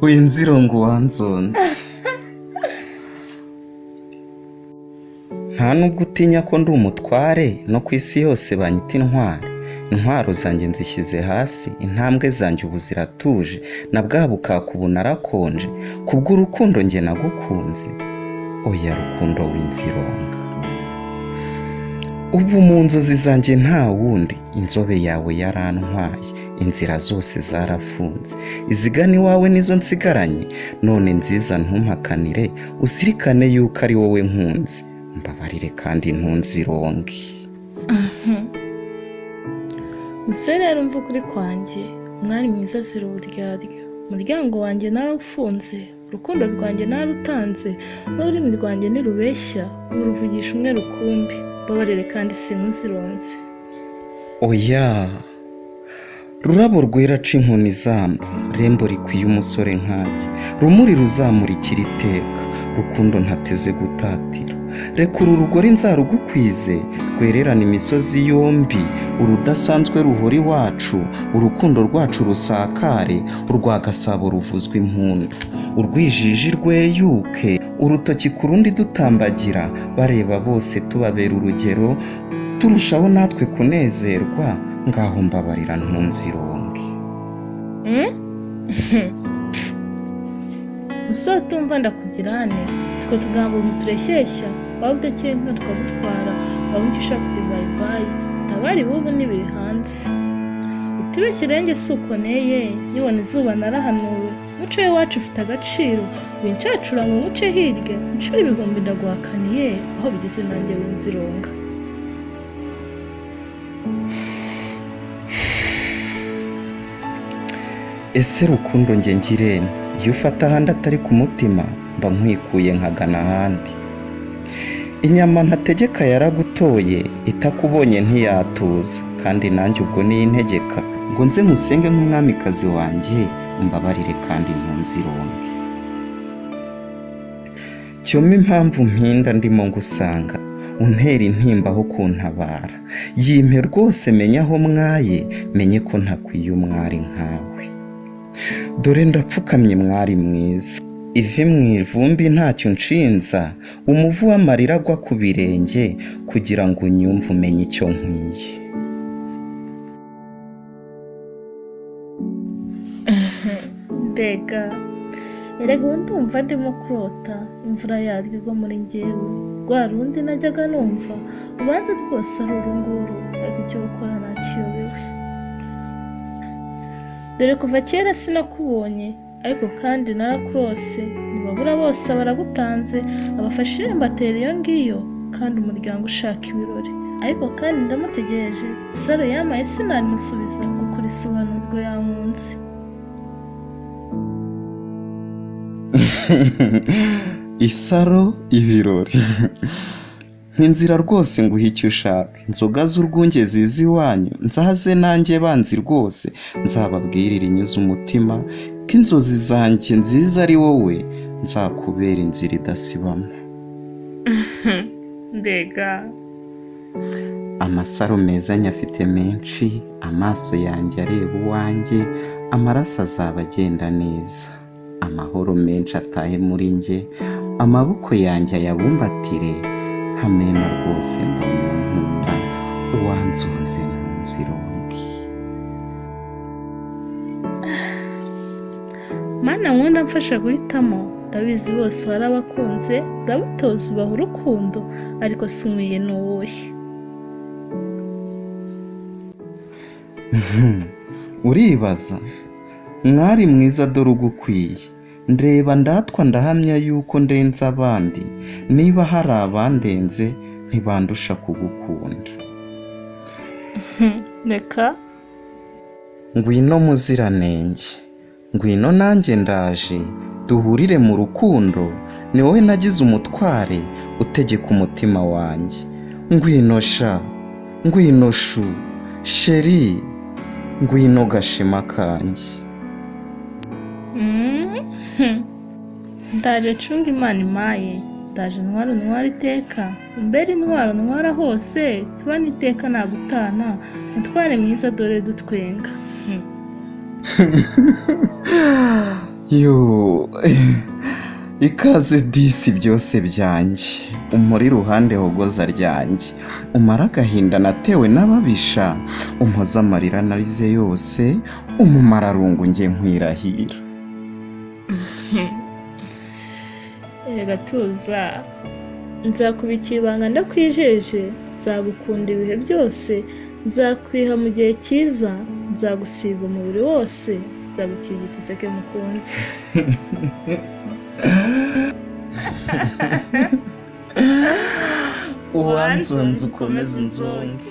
winzirongo wanzonze. Nta nubwo utinya ko ndi umutware no ku isi yose banyita intwari. Intwaro zanjye nzishyize hasi, intambwe zanjye ubu ziratuje, na bwa bukaku ubu narakonje, kubw'urukundo njye nagukunze. Oya rukundo w'inzironga, ubu mu nzozi zanjye nta wundi, inzobe yawe yarantwaye, inzira zose zarafunze, izigana iwawe nizo nsigaranye, none nziza ntumpakanire, uzirikane yuko ari wowe nkunze, mbabarire kandi ntunzironge. musore rero umva ukuri kwanjye, umwari mwiza azira uburyarya, umuryango wanjye narawufunze, urukundo rwanjye narutanze, n'ururimi rwanjye ntirubeshya, ubu ruvugisha umwe rukumbi, mbabarire kandi sinkuzironze. Oya rurabo rwera aca inkoni zamba, rembo rikwiye umusore nkanjye, rumuri ruzamurikira iteka, rukundo ntateze gutatira, reka uru rugori nzarugukwize, rwererana imisozi yombi, urudasanzwe ruhora iwacu, urukundo rwacu rusakare, urwa Gasabo ruvuzwa impundu, urwijiji rweyuke, urutoki ku rundi dutambagira, bareba bose tubabera urugero, turushaho natwe kunezerwa, ngaho mbabarira ntunzironge. musore utumva ndakugirane, twe tugambo mutureshyeshya, waba udakeye nka tukagutwara, waba icyo ushaka uti bayibayi, tabari bubu n'ibiri hanze, utibeshye irenge si uko neye, nibona izuba narahanuwe, umuco w'iwacu ufite agaciro, wincacura ngo nkuce hirya, inshuro ibihumbi ndaguhakaniye, aho bigeze nanjye winzironga. Ese rukundo njye ngirente, iyo ufata ahandi atari ku mutima, mba nkwikuye nkagana ahandi. Inyama ntategeka yaragutoye, itakubonye ntiyatuza, kandi nanjye ubwo niyo integeka, ngo nze nkusenge nk'umwamikazi wanjye, umbabarire kandi ntunzironge. Cyoma impamvu mpinda ndimo ngusanga, untera intimba aho kuntabara, yimpe rwose menye aho mwaye, menye ko ntakwiye umwari nkawe. Dore ndapfukamye mwari mwiza, ivi mu ivumbi ntacyo nshinza, umuvu w'amarira agwa ku birenge, kugira ngo unyumve umenye icyo nkwiye. mbega erega ubu ndumva ndimo kurota, imvura yaryo igwa muri njyewe, rwa rundi najyaga numva, ubanza rwose ari uru nguru, ariko icyo gukora nakiyobewe. Dore kuva kera sinakubonye, ariko kandi narakurose, ntibabura bose baragutanze, abafashe irembo atera iyo ngiyo, kandi umuryango ushaka ibirori, ariko kandi ndamutegereje, saro yamaye sinarimusubiza, kuko risobanurwa yankunze. Isaro ibirori nk'inzira rwose nguha icyo ushaka, inzoga z'urwunge ziza iwanyu, nzaze nanjye banzi rwose, nzababwirira inyuze umutima, ko inzozi zanjye nziza ari wowe, nzakubera inzira idasibamo. mbega Amasaro meza nyafite menshi, amaso yanjye areba uwanjye, amaraso azaba agenda neza, amahoro menshi atahe muri njye, amaboko yanjye ayabumbatire, ntamena rwose mbona nkunda, uwanzonze ntunzironge. mana nkunda mfasha guhitamo, ndabizi bose warabakunze, urabatoza ubaha urukundo, ariko si nkwiye n'uwuhe. Uribaza mwari mwiza dore ugukwiye, ndeba ndatwa ndahamya yuko ndenze abandi, niba hari abandenze ntibandusha kugukunda. reka Ngwino muziranenge, ngwino nanjye ndaje, duhurire mu rukundo, ni wowe nagize umutware, utegeka umutima wanjye. Ngwino sha, ngwino shu, sheri, ngwino gashema kanjye. ndaje ncunga imana imaye, ndaje ntwara iteka, umbere intwaro ntwara hose, tubane iteka nagutana, mutware mwiza dore dutwenga. yo ikaze disi byose byanjye, umuri iruhande hogoza ryanjye, umara agahinda natewe n'ababisha, umpoza amarira narize yose, umumararungu njye nkwirahira. Erega tuza, nzakubikira ibanga ndakwijeje, nzagukunda ibihe byose, nzakwiha mu gihe cyiza, nzagusiga umubiri wose, nzagukirigita useke mukunzi. uwanzonze ukomeze unzonge.